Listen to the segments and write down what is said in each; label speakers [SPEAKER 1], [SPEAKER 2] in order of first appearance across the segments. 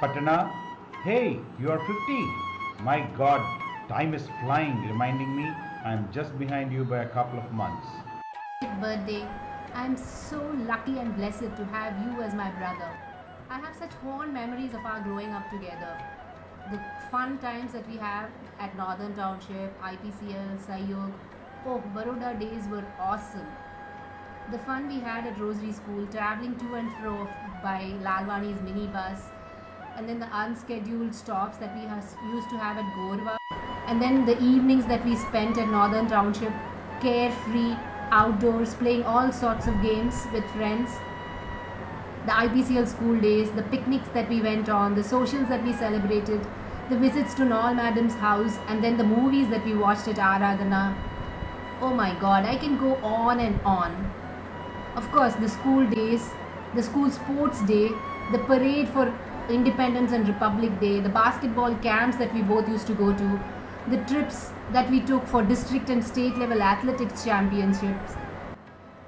[SPEAKER 1] Patana, hey, you are 50. My god, time is flying, reminding me I'm just behind you by a couple of months.
[SPEAKER 2] Birthday. I'm so lucky and blessed to have you as my brother. I have such fond memories of our growing up together. The fun times that we have at Northern Township, IPCL, Sayog. Oh, Baroda days were awesome. The fun we had at Rosary School, traveling to and fro by Lalwani's minibus, and then the unscheduled stops that we used to have at Gorva, and then the evenings that we spent at Northern Township, carefree, outdoors, playing all sorts of games with friends. The IPCL school days, the picnics that we went on, the socials that we celebrated, the visits to Noel Madam's house, and then the movies that we watched at Aradhana. Oh my god, I can go on and on. Of course, the school days, the school sports day, the parade for Independence and Republic Day, the basketball camps that we both used to go to, the trips that we took for district and state level athletics championships.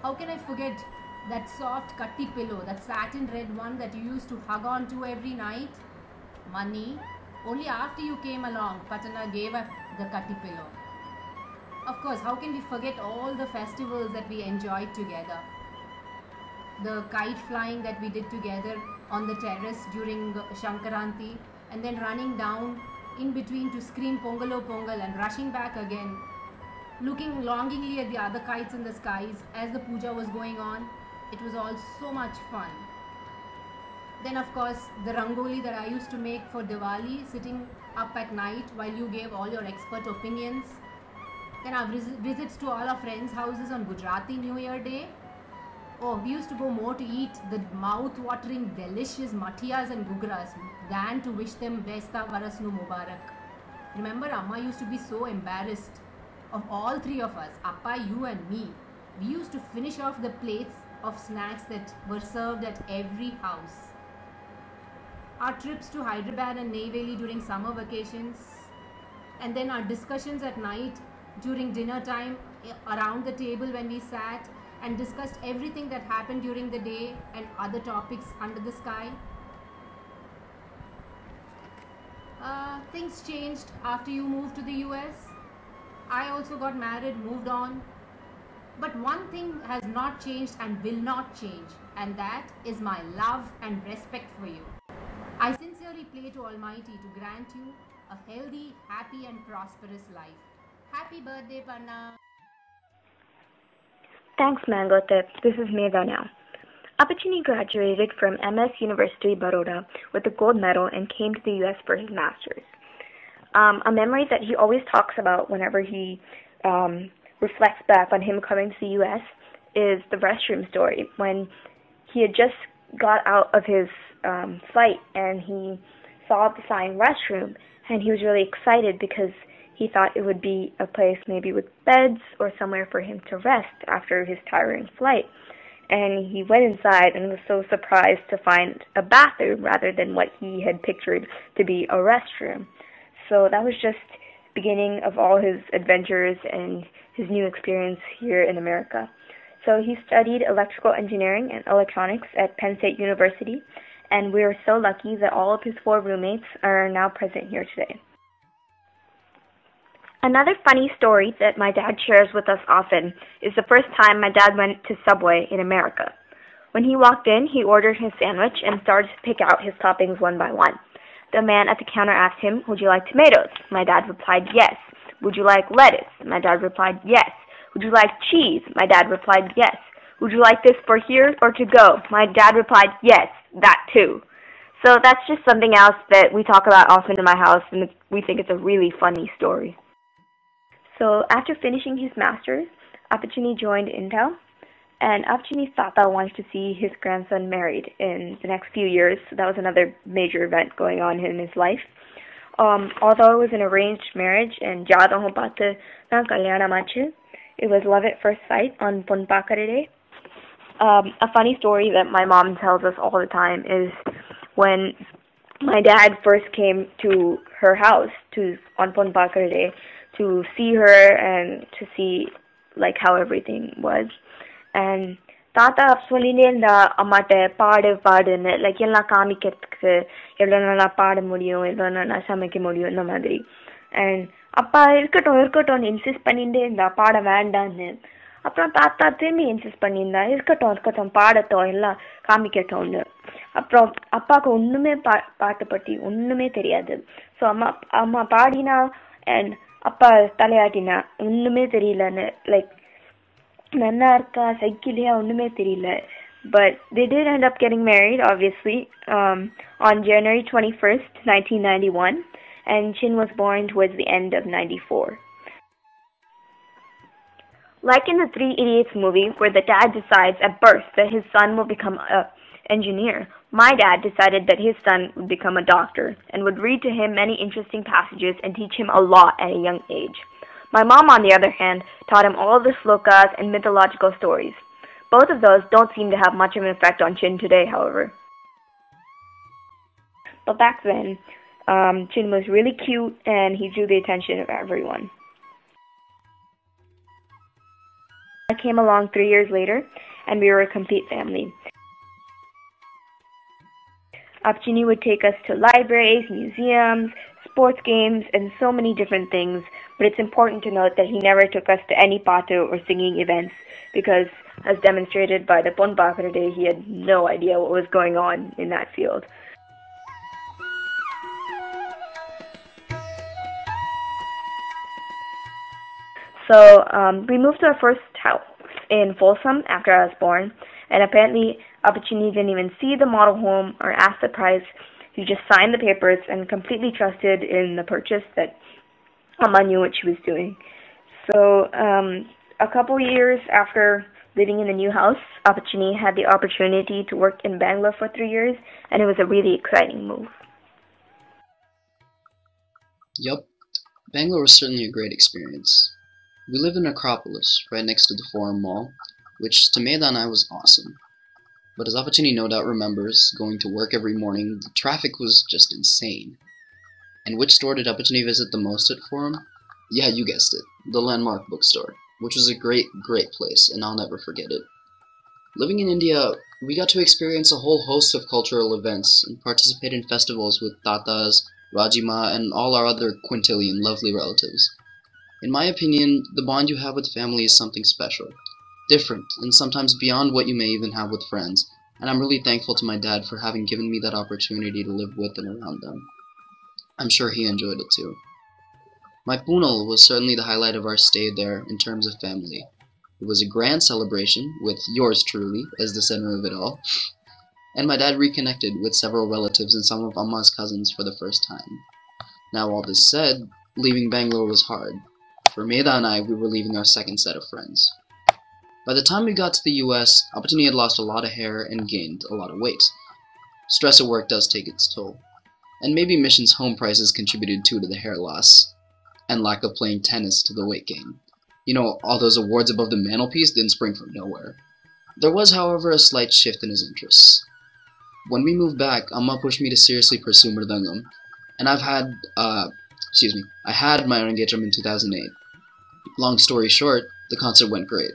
[SPEAKER 2] How can I forget that soft cutty pillow, that satin red one that you used to hug on to every night? Money. Only after you came along, Patana gave up the cutty pillow. Of course, how can we forget all the festivals that we enjoyed together? The kite flying that we did together on the terrace during Shankaranti, and then running down in between to scream Pongalo Pongal and rushing back again, looking longingly at the other kites in the skies as the puja was going on. It was all so much fun. Then of course the rangoli that I used to make for Diwali, sitting up at night while you gave all your expert opinions. Then our visits to all our friends' houses on Gujarati New Year Day. Oh, we used to go more to eat the mouth-watering, delicious mathias and gugras than to wish them Besta Varasnu Mubarak. Remember, Amma used to be so embarrassed. Of all three of us, Appa, you and me, we used to finish off the plates of snacks that were served at every house. Our trips to Hyderabad and Neyveli during summer vacations, and then our discussions at night during dinner time around the table when we sat and discussed everything that happened during the day and other topics under the sky. Things changed after you moved to the US. I also got married, moved on. But one thing has not changed and will not change, and that is my love and respect for you. I sincerely pray to Almighty to grant you a healthy, happy and prosperous life. Happy birthday, Parna!
[SPEAKER 3] Thanks, Mango Tips. This is Medha now. Apachini graduated from MS University Baroda with a gold medal and came to the U.S. for his master's. A memory that he always talks about whenever he reflects back on him coming to the U.S. is the restroom story. When he had just got out of his flight and he saw the sign restroom, and he was really excited because he thought it would be a place maybe with beds or somewhere for him to rest after his tiring flight. And he went inside and was so surprised to find a bathroom rather than what he had pictured to be a restroom. So that was just the beginning of all his adventures and his new experience here in America. So he studied electrical engineering and electronics at Penn State University, and we are so lucky that all of his 4 roommates are now present here today. Another funny story that my dad shares with us often is the first time my dad went to Subway in America. When he walked in, he ordered his sandwich and started to pick out his toppings one by one. The man at the counter asked him, "Would you like tomatoes?" My dad replied, "Yes." "Would you like lettuce?" My dad replied, "Yes." "Would you like cheese?" My dad replied, "Yes." "Would you like this for here or to go?" My dad replied, "Yes, that too." So that's just something else that we talk about often in my house, and we think it's a really funny story. So after finishing his master's, Apachini joined Intel, and Apachini's Tata wanted to see his grandson married in the next few years. So that was another major event going on in his life. Although it was an arranged marriage and Jadon Patu na Kalyana Machu, it was love at first sight on Ponpakarere. A funny story that my mom tells us all the time is when my dad first came to her house on Ponpakarere to see her and to see like how everything was. And தாத்தா சொல்லிட்டே இருந்தா அம்மாட்ட பாடு பாடுன்னு like எல்லாம் காமிக்கிறதுக்கு எவ்வளவு நல்லா பாட முடியும், எவ்வளவு நல்லா சமைக்க முடியும் இந்த மாதிரி. அண்ட் அப்பா இருக்கட்டும்னு இன்சிஸ்ட் பண்ணிட்டே இருந்தா பாட வேண்டான்னு. அப்புறம் தாத்தா திரும்பி இன்சிஸ்ட் பண்ணியிருந்தா இருக்கட்டும் பாடட்டும் எல்லாம் காமிக்கட்டும்னு. அப்புறம் அப்பாவுக்கு ஒண்ணுமே பாட்டு பத்தி ஒண்ணுமே தெரியாது. ஸோ அம்மா பாடினா அண்ட் அப்பா தலையாட்டினா ஒண்ணுமே தெரியலன்னு லைக் நல்லா இருக்கா சைக்கிளியா ஒண்ணுமே தெரியல. But they did end up getting married, obviously, on January 21st, 1991, and Chin was born towards the end of 94. Like in the Three Idiots movie, where the dad decides at birth that his son will become an engineer, my dad decided that his son would become a doctor and would read to him many interesting passages and teach him a lot at a young age. My mom, on the other hand, taught him all the slokas and mythological stories. Both of those don't seem to have much of an effect on Chin today, however. But back then, Chin was really cute and he drew the attention of everyone. I came along 3 years later and we were a complete family. Apachini would take us to libraries, museums, sports games, and so many different things, but it's important to note that he never took us to any patu or singing events because, as demonstrated by the Ponpakara Day, he had no idea what was going on in that field. So we moved to our first house in Folsom after I was born, and apparently Apachini didn't even see the model home or ask the price. He just signed the papers and completely trusted in the purchase that Amma knew what she was doing. So a couple years after living in the new house, Apachini had the opportunity to work in Bangalore for 3 years, and it was a really exciting move.
[SPEAKER 4] Yup, Bangalore was certainly a great experience. We lived in Acropolis, right next to the Forum Mall, which to Medha and I was awesome. But as Apachini no doubt remembers, going to work every morning, the traffic was just insane. And which store did Apachini visit the most at Forum? Yeah, you guessed it, the Landmark bookstore, which was a great place, and I'll never forget it. Living in India, we got to experience a whole host of cultural events and participate in festivals with tatas, Rajima, and all our other quintillion lovely relatives. In my opinion, the bond you have with family is something special, different, and sometimes beyond what you may even have with friends, and I'm really thankful to my dad for having given me that opportunity to live with and around them. I'm sure he enjoyed it too. My Punal was certainly the highlight of our stay there in terms of family. It was a grand celebration, with yours truly as the center of it all, and my dad reconnected with several relatives and some of Amma's cousins for the first time. Now all this said, leaving Bangalore was hard. For Medha and I, we were leaving our second set of friends. By the time we got to the US, Apachini had lost a lot of hair and gained a lot of weight. Stress at work does take its toll. And maybe Mission's home prices contributed too to the hair loss, and lack of playing tennis to the weight gain. You know, all those awards above the mantelpiece didn't spring from nowhere. There was, however, a slight shift in his interests. When we moved back, Amma pushed me to seriously pursue Mridangam, and I had my own engagement in 2008. Long story short, the concert went great.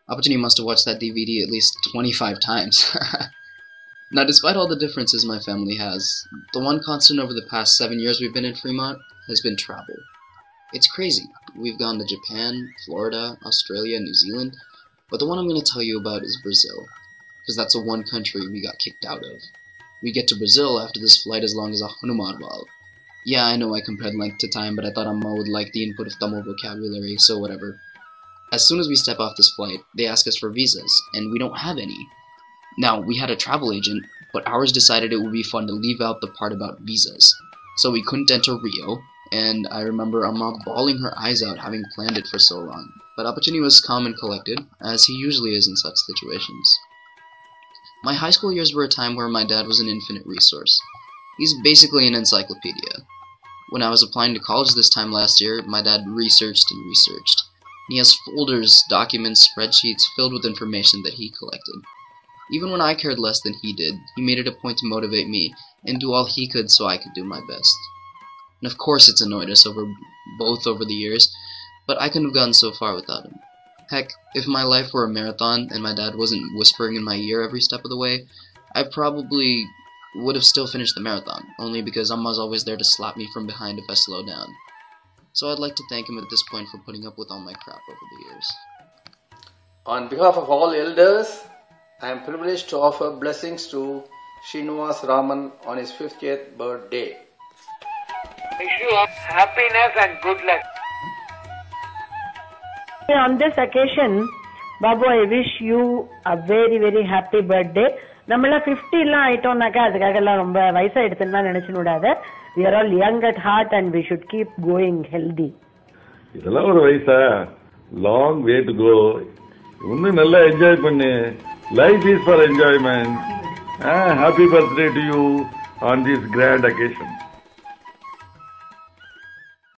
[SPEAKER 4] Apachini must have watched that DVD at least 25 times. Now, despite all the differences my family has, the one constant over the past 7 years we've been in Fremont has been travel. It's crazy. We've gone to Japan, Florida, Australia, New Zealand, but the one I'm going to tell you about is Brazil, because that's the one country we got kicked out of. We get to Brazil after this flight as long as a Hanumanwal. Yeah, I know I compared length to time, but I thought Amma would like the input of Tamil vocabulary, so whatever. As soon as we step off this flight, they ask us for visas, and we don't have any. Now, we had a travel agent, but ours decided it would be fun to leave out the part about visas. So we couldn't enter Rio, and I remember Amma bawling her eyes out having planned it for so long. But Apachini was calm and collected, as he usually is in such situations. My high school years were a time where my dad was an infinite resource. He's basically an encyclopedia. When I was applying to college this time last year, my dad researched and researched. He has folders, documents, spreadsheets filled with information that he collected. Even when I cared less than he did, he made it a point to motivate me and do all he could so I could do my best. And of course it's annoyed us both over the years, but I couldn't have gotten so far without him. Heck, if my life were a marathon and my dad wasn't whispering in my ear every step of the way, I probably would have still finished the marathon, only because Amma's always there to slap me from behind if I slow down. So I'd like to thank him at this point for putting up with all my crap over the years.
[SPEAKER 5] On behalf of all elders, I am privileged to offer blessings to Srinivas Raman on his 50th birthday.
[SPEAKER 6] Wish you happiness and good luck.
[SPEAKER 7] On this occasion, Babu, I wish you a very, very happy birthday. நம்மள 50 எல்லாம் ஆயிட்டோம்னாக்கா அதுக்காக எல்லாம் ரொம்ப வயசாயிடுச்சுன்னு நினைச்சு விடாத. We are all young at heart and we should keep going healthy.
[SPEAKER 8] இதெல்லாம் ஒரு வயசா? Long way to go. இன்னும் நல்லா என்ஜாய் பண்ணு. Life is for enjoyment. Happy birthday to you on this grand occasion.